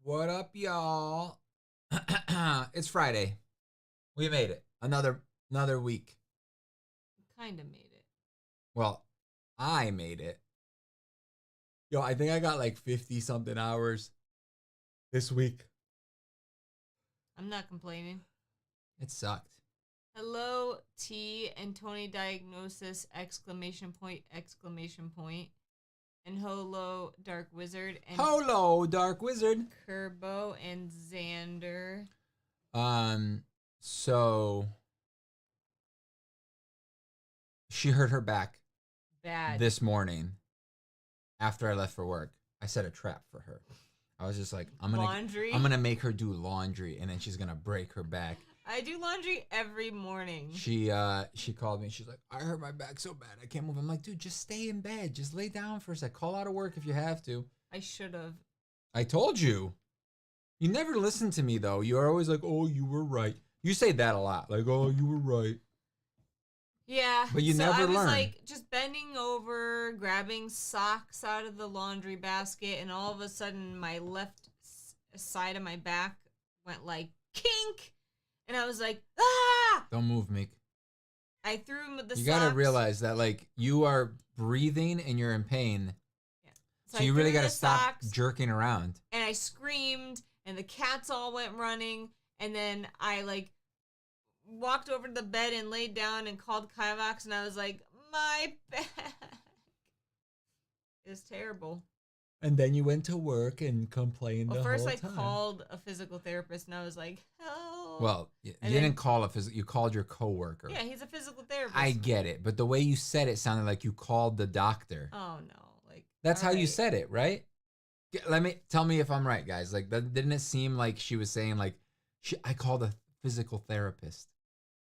What up, y'all? It's Friday. We made it. Another week. Kind of made it. Well, I made it. Yo, I think I got like 50 something hours this week. I'm not complaining. It sucked. Hello, T and Tony Diagnosis, exclamation point, exclamation point. And hello, Dark Wizard. And Hello, Dark Wizard. Kerbo and Xander. So she hurt her back Bad. this morning after I left for work. I set a trap for her. I was just like, I'm gonna make her do laundry, and then she's gonna break her back. I do laundry every morning. She called me. She's like, I hurt my back so bad I can't move. I'm like, dude, just stay in bed. Just lay down for a sec. Call out of work if you have to. I should have. I told you. You never listen to me though. You're always like, oh, you were right. You say that a lot. Like, oh, you were right. Yeah. But you never learn. I was like just bending over, grabbing socks out of the laundry basket, and all of a sudden my left side of my back went like kink. And I was like, ah! Don't move, Meek. I threw him with the socks. You gotta realize that, like, you are breathing and you're in pain. Yeah. So you really gotta stop jerking around. And I screamed, and the cats all went running. And then I, like, walked over to the bed and laid down and called Kivox, and I was like, my back. It was terrible. And then you went to work and complained the whole time. Well, first I called a physical therapist, and I was like, help. Well, you didn't call a physical. You called your coworker. Yeah, he's a physical therapist. I get it, but the way you said it sounded like you called the doctor. Oh no, like that's how you said it, right? Tell me if I'm right, guys. Like, didn't it seem like she was saying like, I called a physical therapist?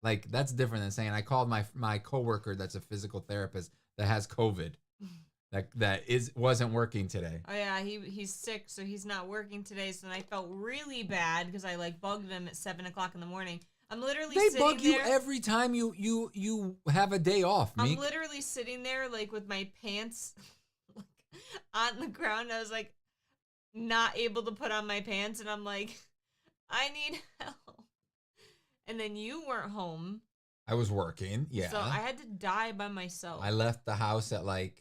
Like, that's different than saying I called my coworker that's a physical therapist that has COVID. That wasn't working today. Oh yeah, he's sick, so he's not working today. So then I felt really bad because I like bugged them at 7:00 in the morning. I'm literally sitting there. They bug you every time you have a day off, Meek. I'm literally sitting there like with my pants on the ground. I was like not able to put on my pants, and I'm like, I need help. And then you weren't home. I was working, yeah. So I had to die by myself. I left the house at like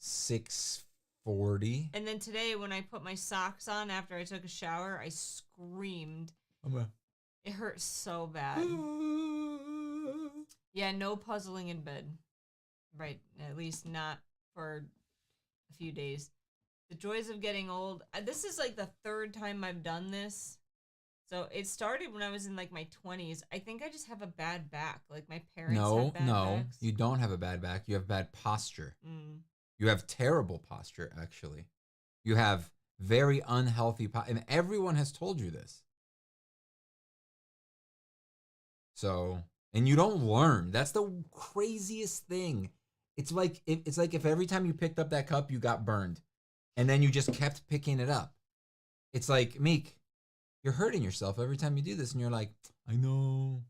6:40. And then today when I put my socks on after I took a shower, I screamed. It hurt so bad. Yeah, no puzzling in bed. Right, at least not for a few days. The joys of getting old. This is like the third time I've done this. So it started when I was in like my 20s. I think I just have a bad back. Like my parents have bad backs. You don't have a bad back. You have bad posture. You have terrible posture, actually. You have very unhealthy posture. And everyone has told you this. So, and you don't learn. That's the craziest thing. It's like if every time you picked up that cup, you got burned. And then you just kept picking it up. It's like, Meek, you're hurting yourself every time you do this. And you're like, I know.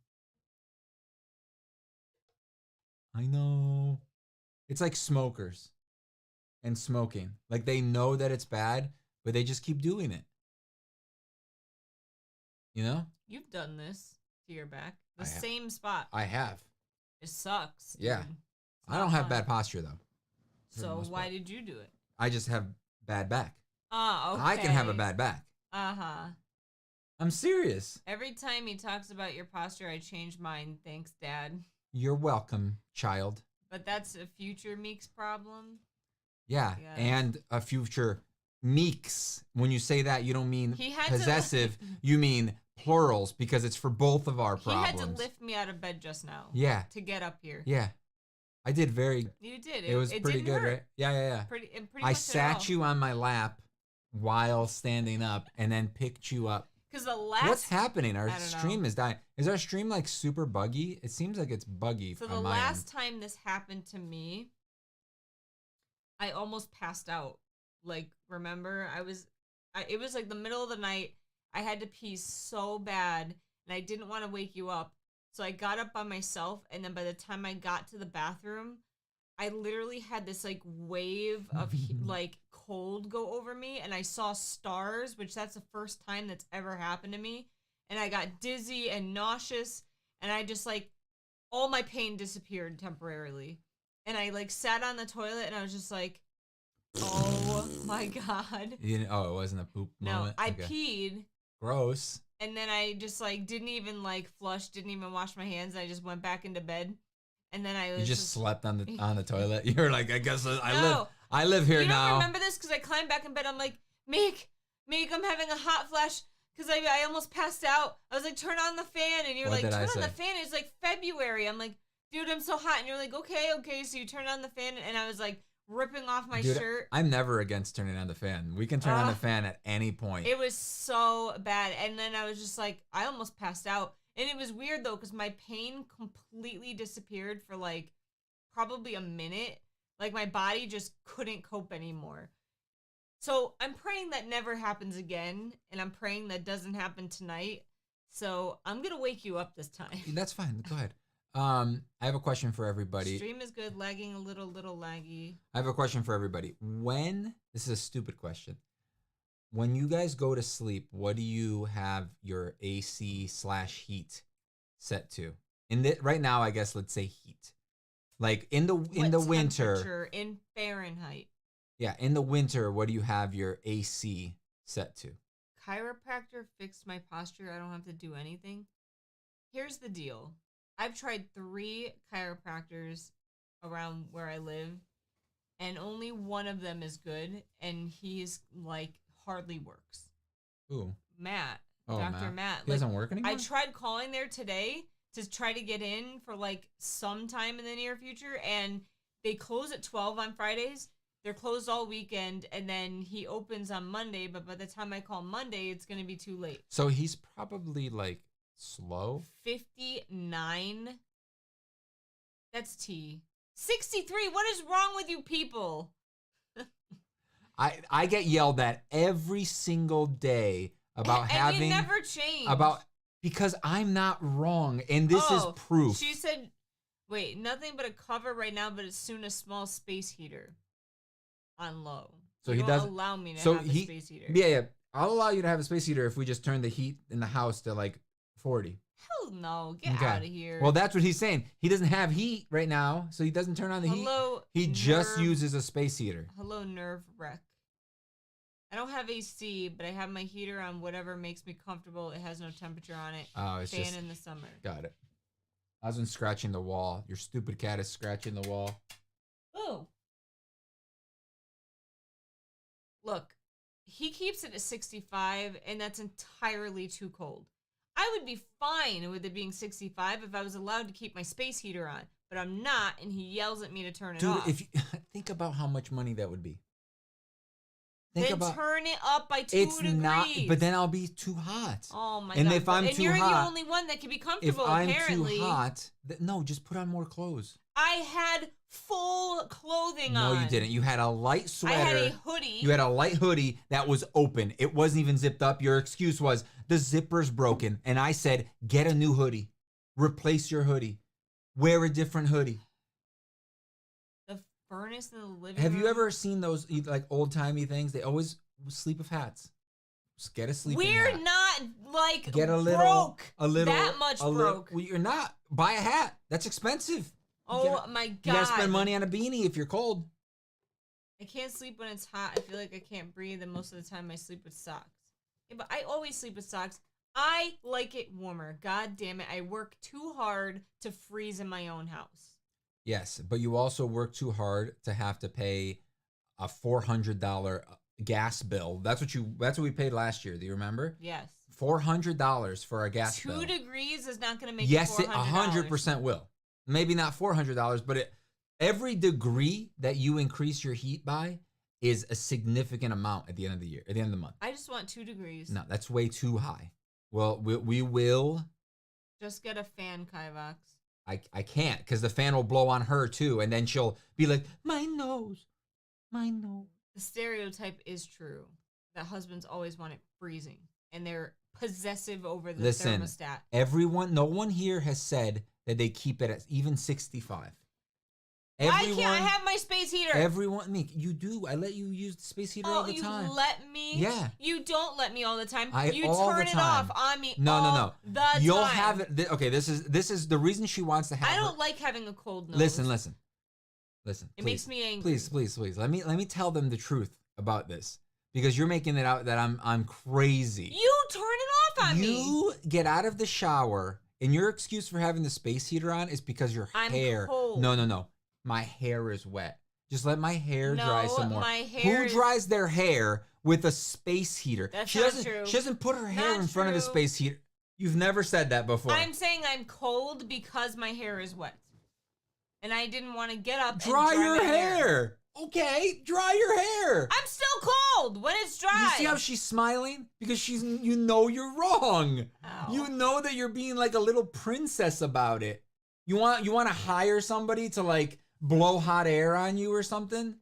It's like smokers and smoking. Like, they know that it's bad, but they just keep doing it. You know? You've done this to your back. The same spot. I have. It sucks. Yeah. I don't have bad posture, though. So why did you do it? I just have bad back. Oh, okay. I can have a bad back. Uh-huh. I'm serious. Every time he talks about your posture, I change mine. Thanks, Dad. You're welcome, child. But that's a future Meek's problem? Yeah, and a future Meeks. When you say that, you don't mean possessive. You mean plurals, because it's for both of our problems. He had to lift me out of bed just now. Yeah. To get up here. Yeah. I did very... You did. It was pretty good, right? Yeah. Pretty I sat you on my lap while standing up and then picked you up. What's happening? Our stream is dying. Is our stream like super buggy? It seems like it's buggy. So the last time this happened to me, I almost passed out. Like, remember? It was like the middle of the night. I had to pee so bad, and I didn't want to wake you up. So I got up by myself, and then by the time I got to the bathroom, I literally had this like wave of like cold go over me, and I saw stars, which that's the first time that's ever happened to me. And I got dizzy and nauseous, and I just like, all my pain disappeared temporarily. And I like sat on the toilet, and I was just like, oh my God. You didn't, oh, it wasn't a poop moment? No, I peed. Gross. And then I just like didn't even like flush, didn't even wash my hands. I just went back into bed. And then I was You just slept on the toilet. You're like, I guess No. I live here now. You don't remember this? Because I climbed back in bed. I'm like, Meek, I'm having a hot flash because I almost passed out. I was like, turn on the fan. And you're What like, did I turn on say? the fan. It's like February. I'm like, dude, I'm so hot. And you're like, okay. So you turn on the fan. And I was like ripping off my shirt. I'm never against turning on the fan. We can turn on the fan at any point. It was so bad. And then I was just like, I almost passed out. And it was weird though, because my pain completely disappeared for like probably a minute. Like my body just couldn't cope anymore. So I'm praying that never happens again. And I'm praying that doesn't happen tonight. So I'm going to wake you up this time. That's fine. Go ahead. I have a question for everybody. Stream is good. Lagging a little laggy. I have a question for everybody. This is a stupid question. When you guys go to sleep, what do you have your AC/heat set to? Right now, I guess let's say heat. Like in the winter, in Fahrenheit. Yeah, in the winter, what do you have your AC set to? Chiropractor fixed my posture. I don't have to do anything. Here's the deal. I've tried 3 chiropractors around where I live, and only one of them is good, and he's like hardly works. Who? Matt. Oh, Dr. Matt. He doesn't work anymore? I tried calling there today to try to get in for like sometime in the near future, and they close at 12 on Fridays. They're closed all weekend, and then he opens on Monday, but by the time I call Monday, it's going to be too late. So he's probably like slow. 59. That's T. 63. What is wrong with you people? I get yelled at every single day about having. And you never change. Because I'm not wrong, and this is proof. She said, wait, nothing but a cover right now, but as soon as small space heater on low. So you he does allow me to have a space heater. Yeah. I'll allow you to have a space heater if we just turn the heat in the house to like 40. Hell no, get out of here. Well, that's what he's saying. He doesn't have heat right now, so he doesn't turn on the heat. He just uses a space heater. Hello, nerve wreck. I don't have AC, but I have my heater on whatever makes me comfortable. It has no temperature on it. Oh, it's fan just in the summer. Got it. I was scratching the wall. Your stupid cat is scratching the wall. Oh. Look, he keeps it at 65, and that's entirely too cold. I would be fine with it being 65 if I was allowed to keep my space heater on, but I'm not, and he yells at me to turn it off. Dude, if you think about how much money that would be. Turn it up by 2 degrees. It's not, but then I'll be too hot. Oh my God! And if I'm too hot, you're the only one that can be comfortable. If I'm apparently. too hot, no, just put on more clothes. I had full clothing on. No, you didn't. You had a light sweater. I had a hoodie. You had a light hoodie that was open. It wasn't even zipped up. Your excuse was the zipper's broken, and I said, get a new hoodie, replace your hoodie, wear a different hoodie. The furnace in the living room. Have you ever seen those like old timey things? They always sleep with hats. Just get a sleeping hat. We're not like get a little, broke. A little, that much broke. Well, you're not. Buy a hat. That's expensive. My God. You gotta spend money on a beanie if you're cold. I can't sleep when it's hot. I feel like I can't breathe, and most of the time I sleep with socks. Yeah, but I always sleep with socks. I like it warmer. God damn it. I work too hard to freeze in my own house. Yes, but you also work too hard to have to pay a $400 gas bill. That's what we paid last year. Do you remember? Yes. $400 for a gas bill. 2 degrees is not going to make yes, it $400. Yes, it 100% will. Maybe not $400, but every degree that you increase your heat by is a significant amount at the end of the year, at the end of the month. I just want 2 degrees. No, that's way too high. Well, we will. Just get a fan, Kivox. I can't, because the fan will blow on her too, and then she'll be like, my nose. The stereotype is true that husbands always want it freezing, and they're possessive over the thermostat. No one here has said that they keep it at even 65. Why can't I have my space heater? Everyone, Meek, you do. I let you use the space heater all the time. You let me? Yeah. You don't let me all the time. You all turn the it time. off on me No. the You'll time. have it. Okay, this is the reason she wants to have I don't like having a cold nose. Listen. It makes me angry. Please. Let me tell them the truth about this. Because you're making it out that I'm crazy. You turn it off on me. You get out of the shower, and your excuse for having the space heater on is because your hair. I'm cold. No. My hair is wet. Just let my hair dry some more. My hair. Who dries their hair with a space heater? That's not true. She doesn't put her hair in front of the space heater. You've never said that before. I'm saying I'm cold because my hair is wet. And I didn't want to get up and dry your my hair. Okay, dry your hair. I'm still cold when it's dry. You see how she's smiling? Because you know you're wrong. Ow. You know that you're being like a little princess about it. You want to hire somebody to like blow hot air on you or something?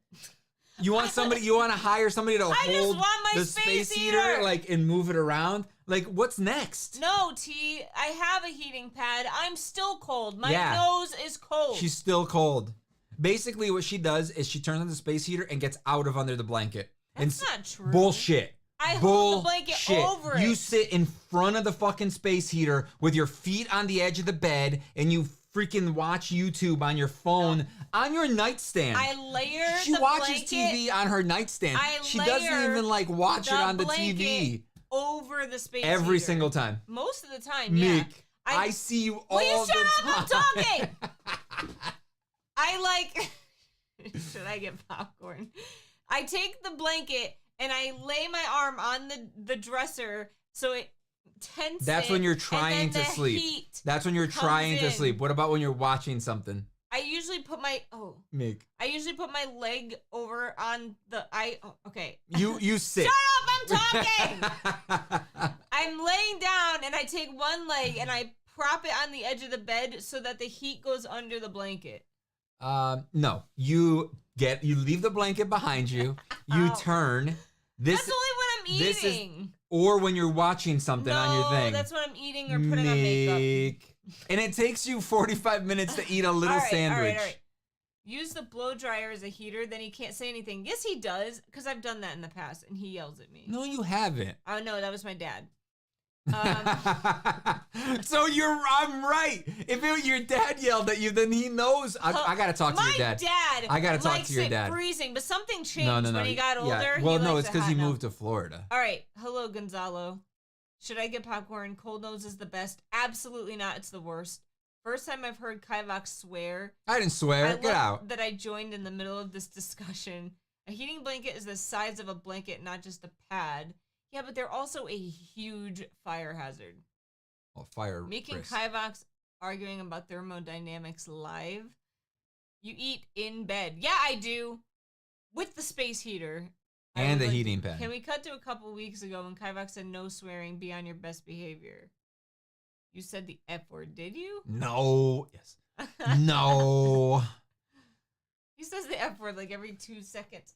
You want to hire somebody to hold the space heater like and move it around? Like what's next? No, T, I have a heating pad. I'm still cold. My nose is cold. She's still cold. Basically what she does is she turns on the space heater and gets out of under the blanket. That's not true. Bullshit. I hold the blanket over it. You sit in front of the fucking space heater with your feet on the edge of the bed and you freaking watch YouTube on your phone on your nightstand. I layer She the watches blanket, TV on her nightstand. She doesn't even like watch it on the TV. Over the space every heater. single time. Most of the time, Meek, yeah. I see you all the time. Will you shut up? I'm talking. I like... Should I get popcorn? I take the blanket and I lay my arm on the dresser so it tenses. That's when you're trying to sleep. That's when you're trying to sleep. What about when you're watching something? I usually put my Meek. I usually put my leg over on the okay. You sit. Shut up, I'm talking. I'm laying down and I take one leg and I prop it on the edge of the bed so that the heat goes under the blanket. No. You leave the blanket behind you. You turn. That's only when I'm eating. Or when you're watching something on your thing. No, that's when I'm eating or putting on makeup. And it takes you 45 minutes to eat a little sandwich. All right. Use the blow dryer as a heater, then he can't say anything. Yes, he does, because I've done that in the past, and he yells at me. No, you haven't. Oh, no, that was my dad. So I'm right. If your dad yelled at you, then he knows. I gotta talk to your dad. My dad. I gotta talk to your dad. Freezing, but something changed when he got older. Yeah. Well, no, it's because he moved to Florida. All right, hello, Gonzalo. Should I get popcorn? Cold nose is the best. Absolutely not. It's the worst. First time I've heard Kivox swear. I didn't swear. Get out. That I joined in the middle of this discussion. A heating blanket is the size of a blanket, not just a pad. Yeah, but they're also a huge fire hazard. Well, fire Meek and risk. Kivox arguing about thermodynamics live. You eat in bed. Yeah, I do. With the space heater. And the heating pad. Can we cut to a couple weeks ago when Kivox said no swearing, be on your best behavior? You said the F word, did you? No. Yes. No. He says the F word like every 2 seconds.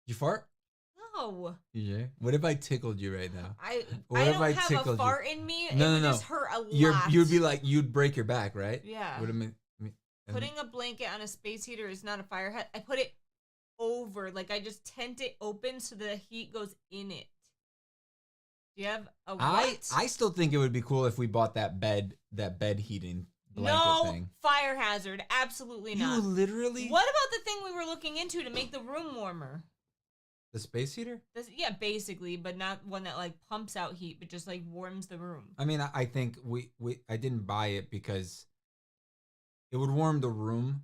You fart? No. Yeah. What if I tickled you right now? I don't have a fart in me. No, it would just hurt a lot. You'd be like, you'd break your back, right? Yeah. Putting a blanket on a space heater is not a fire hazard. I put it over, like I just tent it open so the heat goes in it. Do you have a what? I still think it would be cool if we bought that bed heating blanket thing. No fire hazard. Absolutely not. You literally? What about the thing we were looking into to make the room warmer? The space heater? Yeah, basically, but not one that like pumps out heat, but just like warms the room. I mean, I think I didn't buy it because it would warm the room,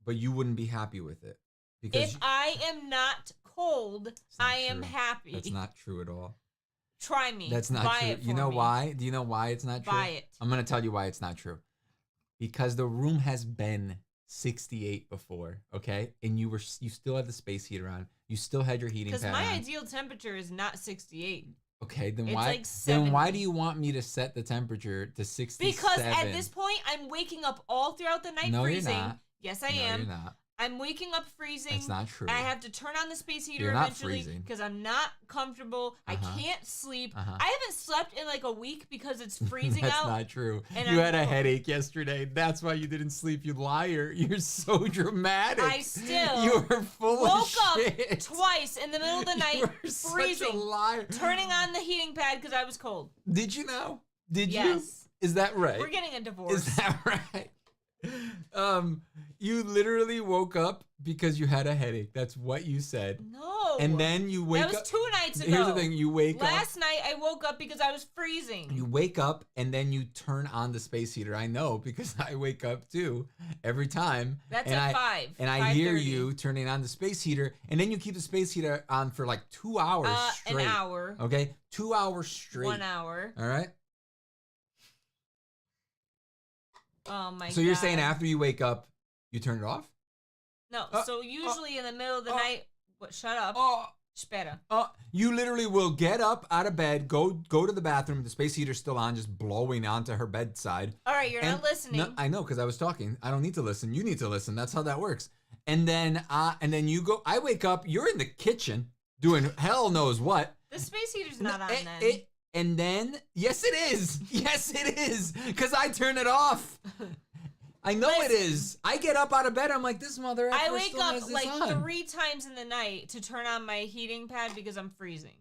but you wouldn't be happy with it. Because if I am not cold, I am happy. That's not true at all. Try me. That's not true. You know why? Do you know why it's not true? Buy it. I'm going to tell you why it's not true. Because the room has been 68 before, okay? And you still had the space heater on. You still had your heating pad on. Because my ideal temperature is not 68. Okay, then it's why? Like 70. Then why do you want me to set the temperature to 67? Because at this point, I'm waking up all throughout the night freezing. You're not. Yes, I am. You're not. I'm waking up freezing. That's not true. I have to turn on the space heater You're not eventually freezing. because I'm not comfortable. I can't sleep. I haven't slept in like a week because it's freezing That's out. That's not true. And You had a headache yesterday. That's why you didn't sleep, you liar. You're so dramatic. I still You were full of shit. Woke up twice in the middle of the night, freezing, such a liar. turning on the heating pad because I was cold. Did you know? Did you? Yes. Is that right? We're getting a divorce. Is that right? You literally woke up because you had a headache. That's what you said. No. And then you wake up. That was 2 nights ago. Here's the thing. You wake up. Last night I woke up because I was freezing. You wake up and then you turn on the space heater. I know because I wake up too every time. That's and at 5. And I hear you turning on the space heater, and then you keep the space heater on for like 2 hours straight. An hour. Okay? 2 hours straight. 1 hour. All right? Oh my god. So you're saying after you wake up, you turn it off? No, so usually in the middle of the night, shut up. Spera. You literally will get up out of bed, go to the bathroom, the space heater's still on, just blowing onto her bedside. All right, you're not listening. No, I know, because I was talking. I don't need to listen. You need to listen. That's how that works. And then you go, I wake up, you're in the kitchen doing hell knows what. The space heater's not on then. And then, yes it is. Yes it is. Because I turn it off. I know it is. I get up out of bed. I'm like, this mother. I wake up like 3 times in the night to turn on my heating pad because I'm freezing.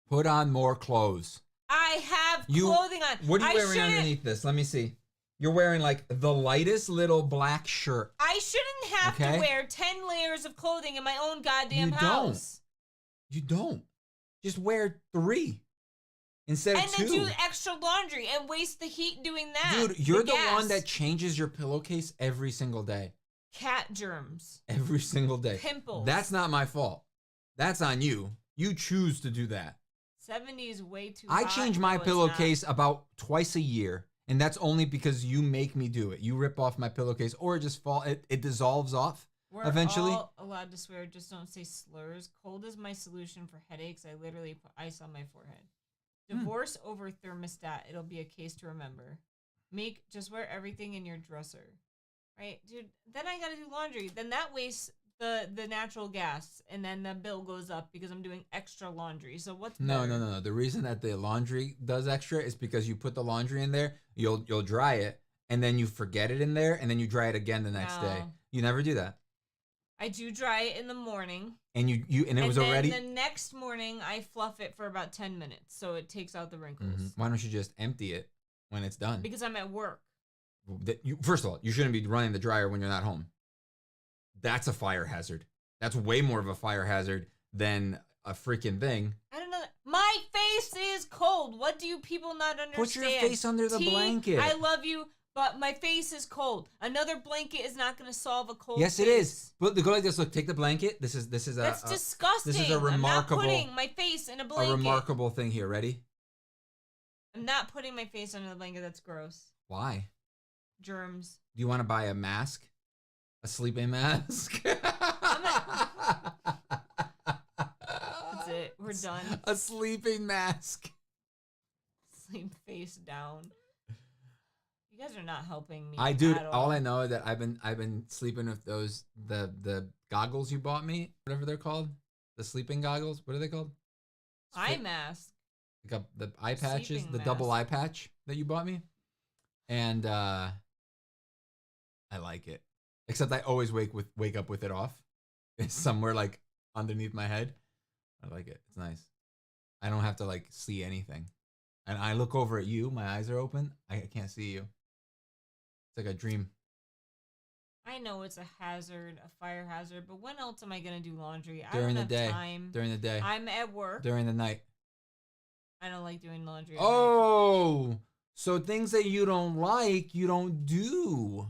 Put on more clothes. I have clothing on. What are you wearing underneath this? Let me see. You're wearing like the lightest little black shirt. I shouldn't have to wear 10 layers of clothing in my own goddamn house. You don't. Just wear 3. Instead of 2. And then do extra laundry and waste the heat doing that. Dude, you're the one that changes your pillowcase every single day. Cat germs. Every single day. Pimples. That's not my fault. That's on you. You choose to do that. 70 is way too I hot. change my pillowcase about twice a year, and that's only because you make me do it. You rip off my pillowcase, or it just it dissolves off eventually. We're all allowed to swear, just don't say slurs. Cold is my solution for headaches. I literally put ice on my forehead. Divorce over thermostat. It'll be a case to remember. Meek, just wear everything in your dresser. Right? Dude, then I gotta do laundry. Then that wastes the natural gas, and then the bill goes up because I'm doing extra laundry. So what's better? No. The reason that the laundry does extra is because you put the laundry in there, you'll dry it, and then you forget it in there, and then you dry it again the next day. You never do that. I do dry it in the morning. And it was already. And the next morning, I fluff it for about 10 minutes, so it takes out the wrinkles. Mm-hmm. Why don't you just empty it when it's done? Because I'm at work. First of all, you shouldn't be running the dryer when you're not home. That's a fire hazard. That's way more of a fire hazard than a freaking thing. I don't know. My face is cold. What do you people not understand? Put your face under the blanket. I love you. But my face is cold. Another blanket is not going to solve a cold Yes, face. it is. But go like this. Look, take the blanket. This is That's disgusting. This is a remarkable. I'm not putting my face in a blanket. A remarkable thing here. Ready? I'm not putting my face under the blanket. That's gross. Why? Germs. Do you want to buy a mask? A sleeping mask? That's it. We're done. A sleeping mask. Sleep face down. You guys are not helping me. All I know is that I've been sleeping with those the goggles you bought me, whatever they're called, the sleeping goggles. What are they called? Eye mask. Like the eye patches, Sleeping the mask. double eye patch that you bought me, and I like it. Except I always wake up with it off. It's somewhere like underneath my head. I like it. It's nice. I don't have to like see anything, and I look over at you. My eyes are open. I can't see you. It's like a dream. I know it's a hazard, a fire hazard, but when else am I going to do laundry? During I the don't have day. time. During the day. I'm at work. During the night. I don't like doing laundry. Oh, so things that you don't like, you don't do.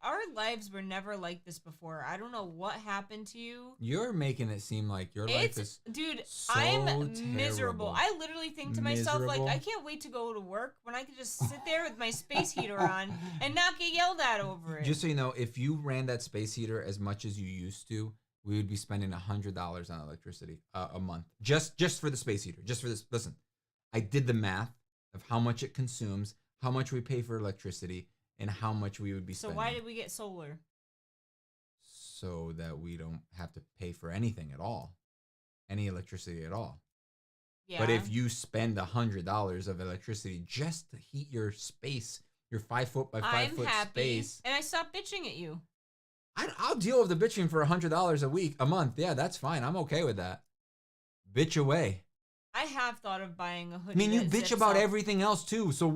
Our lives were never like this before. I don't know what happened to you. You're making it seem like your life is dude, so I'm terrible. miserable. I literally think to myself, like, I can't wait to go to work when I could just sit there with my space heater on and not get yelled at over it. Just so you know, if you ran that space heater as much as you used to, we would be spending $100 on electricity a month. Just for the space heater. Just for this. Listen, I did the math of how much it consumes, how much we pay for electricity and how much we would be So spending. why did we get solar? So that we don't have to pay for anything at all, any electricity at all. Yeah. But if you spend $100 of electricity just to heat your space, your 5 foot by 5 foot space, and I stopped bitching at you. I'll deal with the bitching for $100 a month. Yeah, that's fine. I'm okay with that. Bitch away. I have thought of buying a hoodie. I mean, you bitch about everything else too. So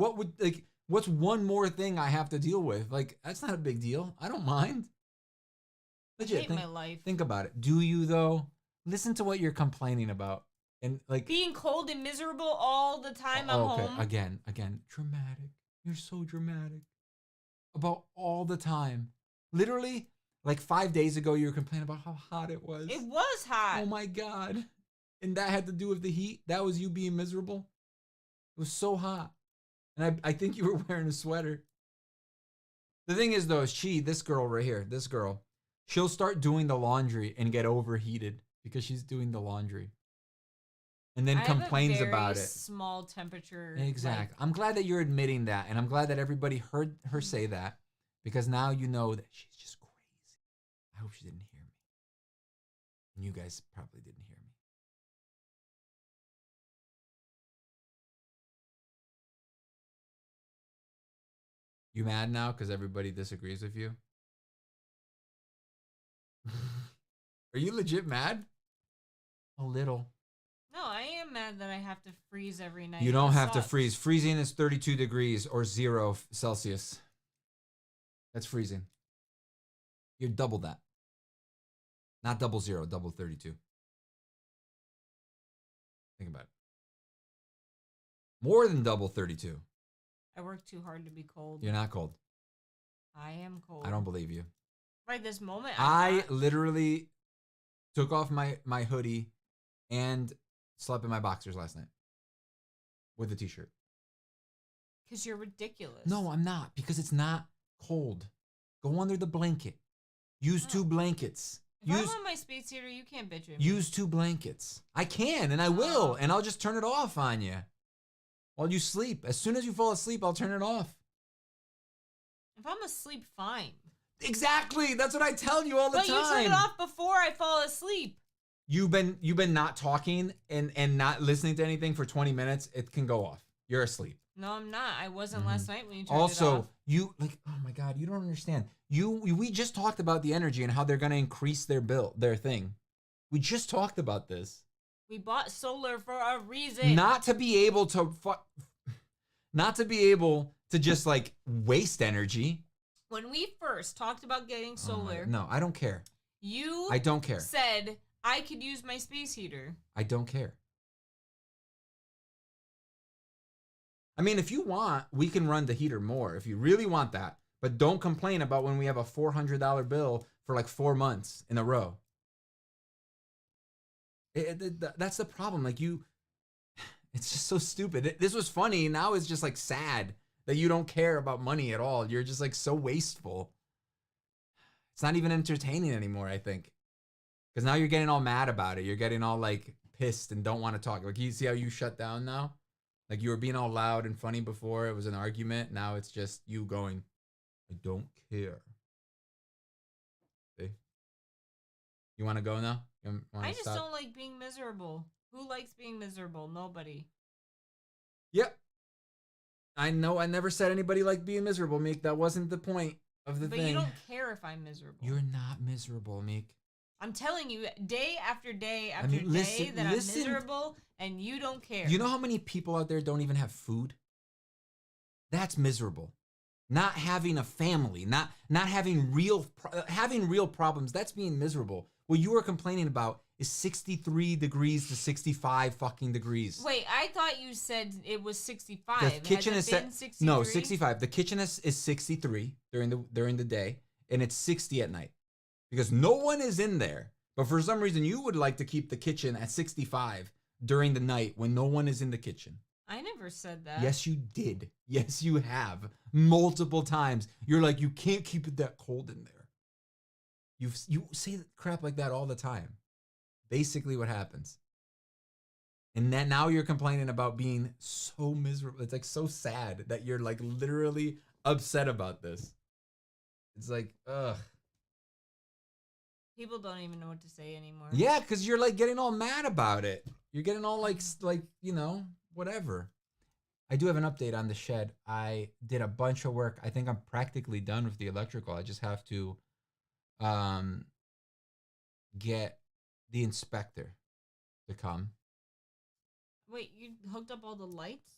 what's one more thing I have to deal with? Like, that's not a big deal. I don't mind. Legit. I hate my life. Think about it. Do you though? Listen to what you're complaining about. And like being cold and miserable all the time I'm home. Again, dramatic. You're so dramatic. About all the time. Literally, like 5 days ago, you were complaining about how hot it was. It was hot. Oh my God. And that had to do with the heat? That was you being miserable? It was so hot. And I think you were wearing a sweater. The thing is though, this girl right here, she'll start doing the laundry and get overheated because she's doing the laundry. And then complains about it. Small temperature. Exactly. I'm glad that you're admitting that. And I'm glad that everybody heard her say that. Because now you know that she's just crazy. I hope she didn't hear me. And you guys probably didn't hear me. You mad now because everybody disagrees with you? Are you legit mad? A little. No, I am mad that I have to freeze every night. You don't have to freeze. Freezing is 32 degrees or 0 Celsius. That's freezing. You're double that. Not double 0, double 32. Think about it. More than double 32. I work too hard to be cold. You're not cold. I am cold. I don't believe you. Right this moment, I literally took off my hoodie and slept in my boxers last night with a t-shirt. Because you're ridiculous. No, I'm not. Because it's not cold. Go under the blanket. Use 2 blankets. If I'm on my space heater, you can't bitch at me. Use 2 blankets. I can, and I will, and I'll just turn it off on you while you sleep. As soon as you fall asleep, I'll turn it off. If I'm asleep, fine. Exactly. That's what I tell you all the time. But you turn it off before I fall asleep. You've been not talking and not listening to anything for 20 minutes. It can go off. You're asleep. No, I'm not. I wasn't last night when you turned it off. Also, you oh my God, you don't understand. We just talked about the energy and how they're gonna increase their thing. We just talked about this. We bought solar for a reason. Not to be able to just like waste energy. When we first talked about getting solar, no, I don't care. I don't care. Said I could use my space heater. I don't care. I mean, if you want, we can run the heater more if you really want that. But don't complain about when we have a $400 bill for like 4 months in a row. That's the problem. Like it's just so stupid. This was funny. Now it's just like sad that you don't care about money at all. You're just like so wasteful. It's not even entertaining anymore, I think. Because now you're getting all mad about it. You're getting all like pissed and don't want to talk. Like you see how you shut down now? Like you were being all loud and funny before. It was an argument. Now it's just you going, I don't care. See? You want to go now? I just don't like being miserable. Who likes being miserable? Nobody. Yep. I know I never said anybody liked being miserable, Meek. That wasn't the point of the thing. But you don't care if I'm miserable. You're not miserable, Meek. I'm telling you, day after day after day that I'm miserable, and you don't care. You know how many people out there don't even have food? That's miserable. Not having a family, not having real problems. That's being miserable. What you were complaining about is 63 degrees to 65 fucking degrees. Wait, I thought you said it was 65. The kitchen is set. 63? No, 65. The kitchen is 63 during the day, and it's 60 at night. Because no one is in there. But for some reason, you would like to keep the kitchen at 65 during the night when no one is in the kitchen. I never said that. Yes, you did. Yes, you have. Multiple times. You're like, you can't keep it that cold in there. You say crap like that all the time. Basically what happens. And then now you're complaining about being so miserable. It's like so sad that you're like literally upset about this. It's like, ugh. People don't even know what to say anymore. Yeah, because you're like getting all mad about it. You're getting all like whatever. I do have an update on the shed. I did a bunch of work. I think I'm practically done with the electrical. I just have to um get the inspector to come. Wait, you hooked up all the lights?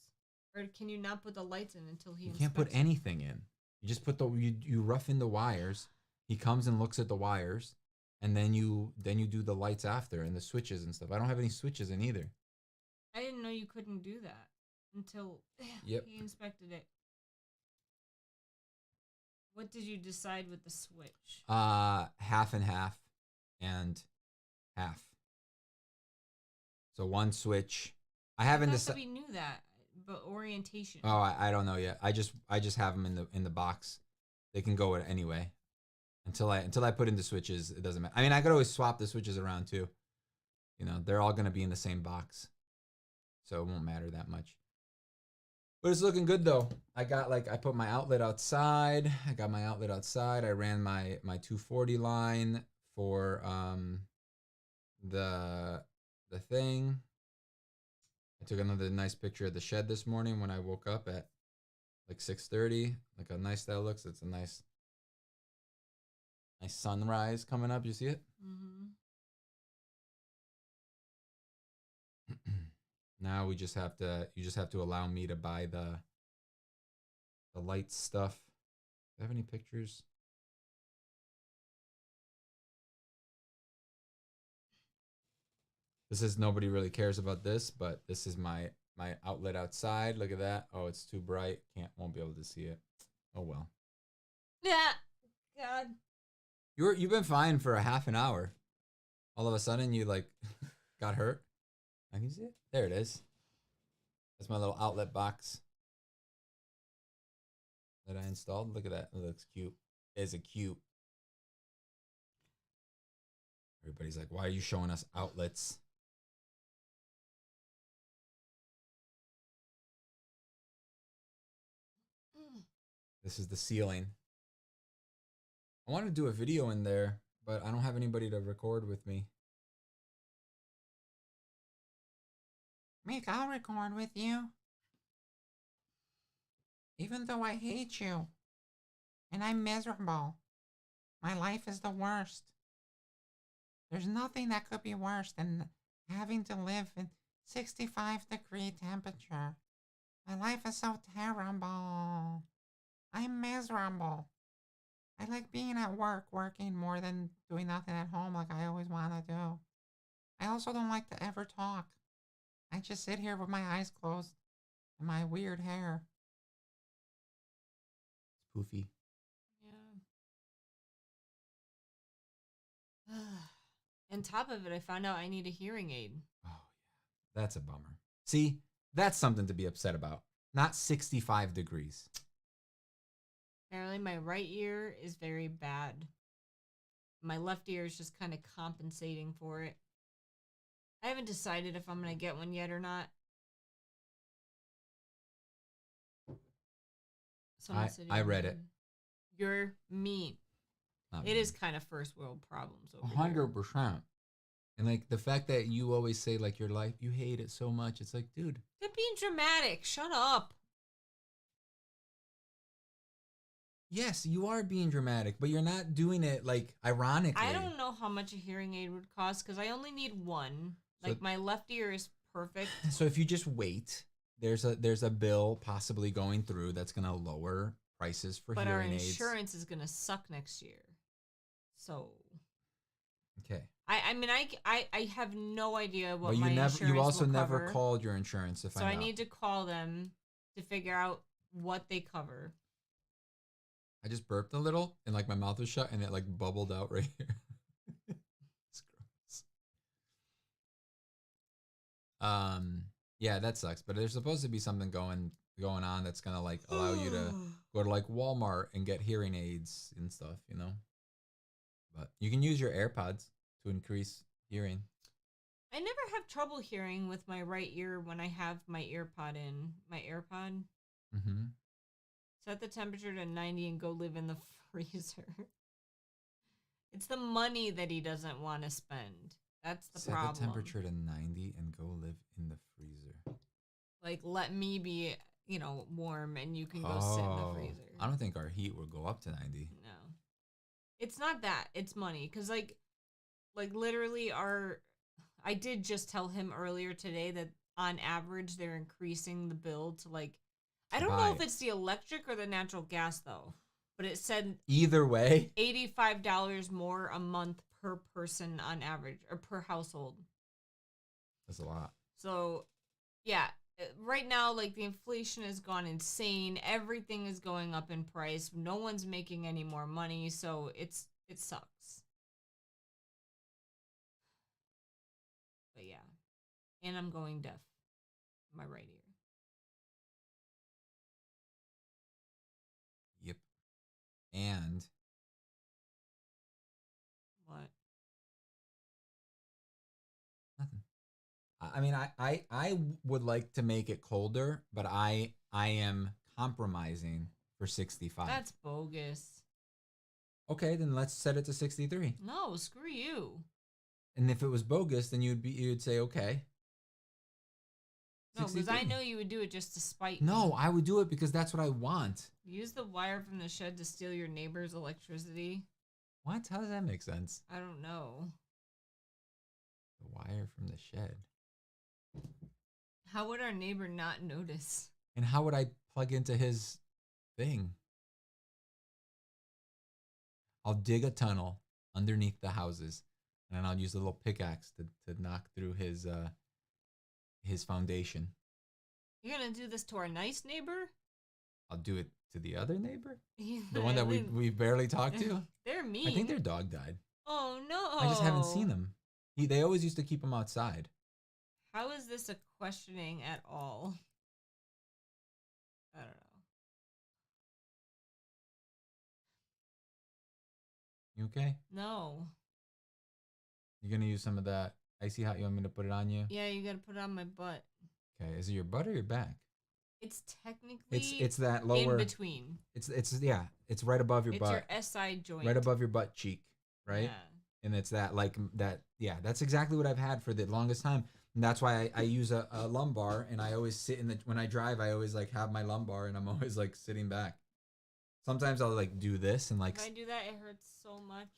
Or can you not put the lights in until he You can't put inspects them? anything in. You just put you rough in the wires. He comes and looks at the wires, and then you do the lights after and the switches and stuff. I don't have any switches in either. I didn't know you couldn't do that until Yep. he inspected it. What did you decide with the switch? Half and half, and half. So one switch. I haven't decided. decided. We knew that, but orientation. Oh, I don't know yet. I just have them in the box. They can go anyway. Until I put in the switches, it doesn't matter. I mean, I could always swap the switches around too. You know, they're all gonna be in the same box, so it won't matter that much. But it's looking good though. I put my outlet outside. I got my outlet outside. I ran my 240 line for the thing. I took another nice picture of the shed this morning when I woke up at like 6:30. Look how nice that looks. It's a nice sunrise coming up. You see it? Mm-hmm. Now you just have to allow me to buy the light stuff. Do I have any pictures? This is, nobody really cares about this, but this is my outlet outside. Look at that. Oh, it's too bright. Won't be able to see it. Oh well. Yeah. God. You've been fine for a half an hour. All of a sudden you like got hurt. I can see it. There it is. That's my little outlet box that I installed. Look at that. It looks cute. It's a cute. Everybody's like, why are you showing us outlets? This is the ceiling. I want to do a video in there, but I don't have anybody to record with me. Meek, I'll record with you. Even though I hate you. And I'm miserable. My life is the worst. There's nothing that could be worse than having to live in 65-degree temperature. My life is so terrible. I'm miserable. I like being at work, working more than doing nothing at home like I always want to do. I also don't like to ever talk. I just sit here with my eyes closed and my weird hair. It's poofy. Yeah. On top of it, I found out I need a hearing aid. Oh, yeah. That's a bummer. See, that's something to be upset about. Not 65 degrees. Apparently, my right ear is very bad. My left ear is just kind of compensating for it. I haven't decided if I'm going to get one yet or not. I read it. You're mean. It is kind of first world problems over 100%. And like the fact that you always say like your life, you hate it so much. It's like, dude. They're being dramatic. Shut up. Yes, you are being dramatic, but you're not doing it like ironically. I don't know how much a hearing aid would cost because I only need one. Like my left ear is perfect. So if you just wait, there's a bill possibly going through that's gonna lower prices for hearing aids. But our insurance is gonna suck next year. So okay. I mean I have no idea what my insurance will cover. You also never called your insurance So I need to call them to figure out what they cover. I just burped a little and like my mouth was shut and it like bubbled out right here. It's gross. Yeah, that sucks. But there's supposed to be something going on that's gonna like allow you to go to like Walmart and get hearing aids and stuff, you know. But you can use your AirPods to increase hearing. I never have trouble hearing with my right ear when I have my earpod in. My AirPod. Mm-hmm. Set the temperature to 90 and go live in the freezer. It's the money that he doesn't want to spend. That's the Set problem. the temperature to 90 and go live in the freezer. Like, let me be, warm and you can go sit in the Oh, freezer. I don't think our heat will go up to 90. No. It's not that. It's money. Because, literally, I did just tell him earlier today that on average they're increasing the bill to, I don't know if it's the electric or the natural gas, though. But it said either way, $85 more a month per person on average, or per household. That's a lot. So, yeah, right now, the inflation has gone insane. Everything is going up in price. No one's making any more money, so it sucks. But yeah, and I'm going deaf. My right ear. Yep. And What? nothing. I mean, I would like to make it colder, but I am compromising for 65. That's bogus. Okay, then let's set it to 63. No, screw you. And if it was bogus, then you'd say okay. No, because I know you would do it just to spite me. No, I would do it because that's what I want. Use the wire from the shed to steal your neighbor's electricity. What? How does that make sense? I don't know. The wire from the shed. How would our neighbor not notice? And how would I plug into his thing? I'll dig a tunnel underneath the houses, and then I'll use a little pickaxe to knock through his foundation. You're gonna do this to our nice neighbor? I'll do it to the other neighbor, the one that we barely talked to. They're mean. I think their dog died. Oh no! I just haven't seen them. They always used to keep him outside. How is this a questioning at all? I don't know. You okay? No. You're gonna use some of that icy hot? You want me to put it on you? Yeah, you gotta put it on my butt. Okay. Is it your butt or your back? It's technically it's that lower in between. It's it's right above your butt. It's your SI joint. Right above your butt cheek, right? Yeah. And it's that that's exactly what I've had for the longest time. And that's why I use a lumbar, and I always sit when I drive, I always have my lumbar, and I'm always sitting back. Sometimes I'll do this and If I do that, it hurts so much.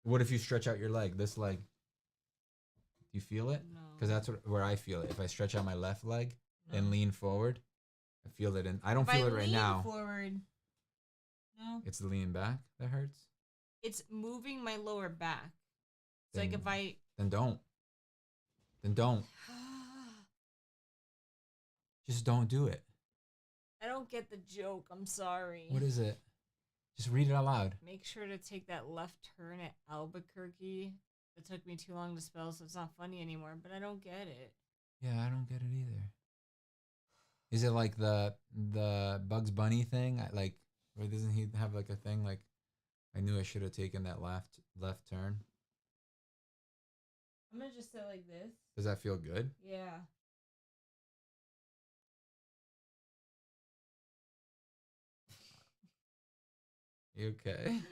What if you stretch out your leg? This leg. Do you feel it? No. Because that's where I feel it. If I stretch out my left leg and lean forward, I feel it. And I don't feel it right now. Forward. No. It's the leaning back that hurts. It's moving my lower back. It's if I. Then don't. Then don't. Just don't do it. I don't get the joke. I'm sorry. What is it? Just read it out loud. Make sure to take that left turn at Albuquerque. It took me too long to spell, so it's not funny anymore, but I don't get it. Yeah, I don't get it either. Is it like the Bugs Bunny thing? Or doesn't he have a thing I knew I should have taken that left turn? I'm gonna just sit like this. Does that feel good? Yeah. You okay?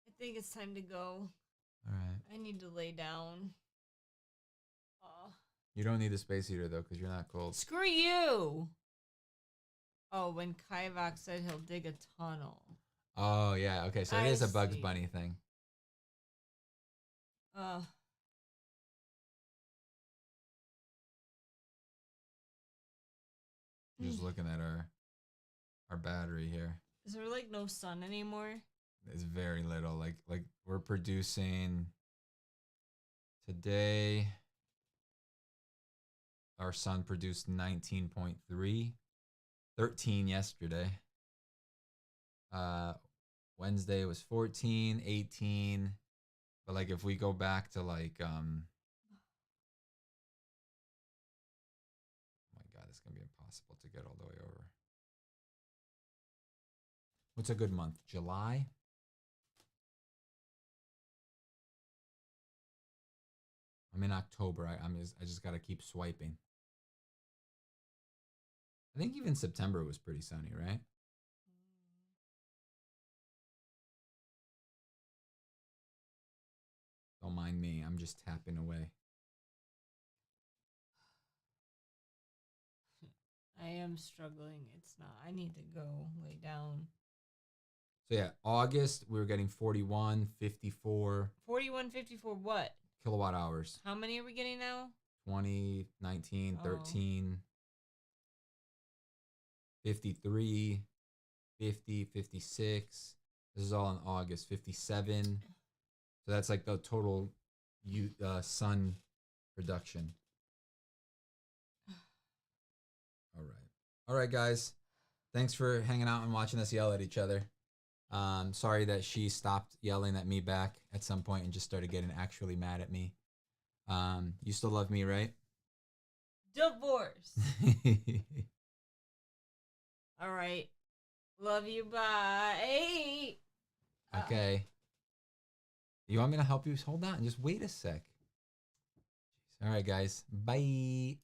I think it's time to go. All right. I need to lay down. You don't need the space heater though, because you're not cold. Screw you! Oh, when Kivox said he'll dig a tunnel. Oh yeah, okay. So it is a Bugs Bunny thing. Just looking at our battery here. Is there no sun anymore? It's very little. Like we're producing today. Our sun produced 19.3, 13 yesterday. Wednesday was 14, 18. But if we go back to oh my God, it's gonna be impossible to get all the way over. What's a good month? July? I'm in October. I just gotta keep swiping. I think even September was pretty sunny, right? Don't mind me. I'm just tapping away. I am struggling. It's not. I need to go lay down. So yeah, August we were getting 41, 54 4154 what? kilowatt hours. How many are we getting now? 20, 19, 13, 53, 50, 56. This is all in August. 57. So that's like the total sun production. All right. All right, guys. Thanks for hanging out and watching us yell at each other. Sorry that she stopped yelling at me back at some point and just started getting actually mad at me. You still love me, right? Divorce. All right. Love you. Bye. Okay. You want me to help you? Hold on. Just wait a sec. All right, guys. Bye.